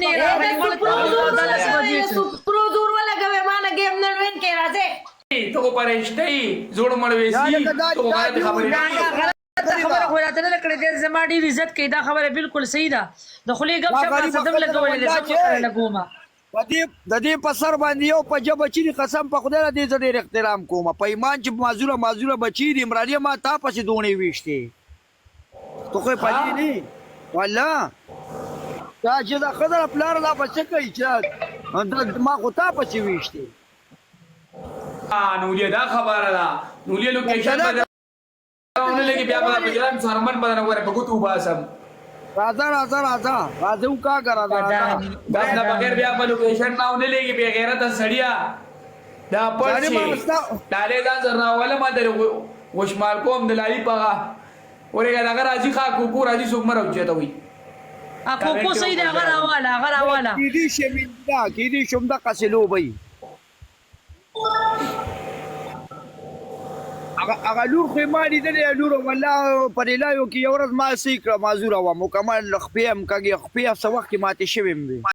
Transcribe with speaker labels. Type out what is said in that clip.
Speaker 1: نه راغلی
Speaker 2: سپروزور ولګوي ما نه ګیم نن وین کې راځي
Speaker 3: ته خو پرېشته یې زوړ مړ وېسي ته خو غلط خبرې
Speaker 1: خبره خو راته نه کړې دې زما ډېر عزت کوي دا خبره بالکل صحیح ده د خولې ګپ شپ ما صدم لګولې ده زه خو لګوم
Speaker 4: د دې په سر باندې یو په جبه چې قسم په خدای دې زه ډېر احترام کوم په ایمان چې معذوره بچی دي عمراني ما تا پسې دونې ویشتې تو خو پدې نه والله دا چې دا خضر پلار لا بچی کوي چې ما خو تا پسې ویشتې
Speaker 3: نو دا خبره ده نو لوکیشن بدل ونه لګي بیا په بجران سرمن بدل وره په ګوتو باسم
Speaker 4: راځه کا کرا
Speaker 3: دا نه بغیر بیا په لوکیشن نه ونه لګي بیا غیرت سړیا دا پړشي دالې ځان زرنا ولا ما در وشمال کوم د لالي پغه ورګه دا راځي خا کو راځي څوک مرو چته وي
Speaker 1: کو صحیح ده غره والا
Speaker 4: کې دي شوم دا قسلو بي هغه لور خو ما لیدلې لور والله پرېلایو کې یو ورځ ما سې کړه معذوره وه مکمل خپې هم کږې خپې څه وخت کې ماتې شوې وې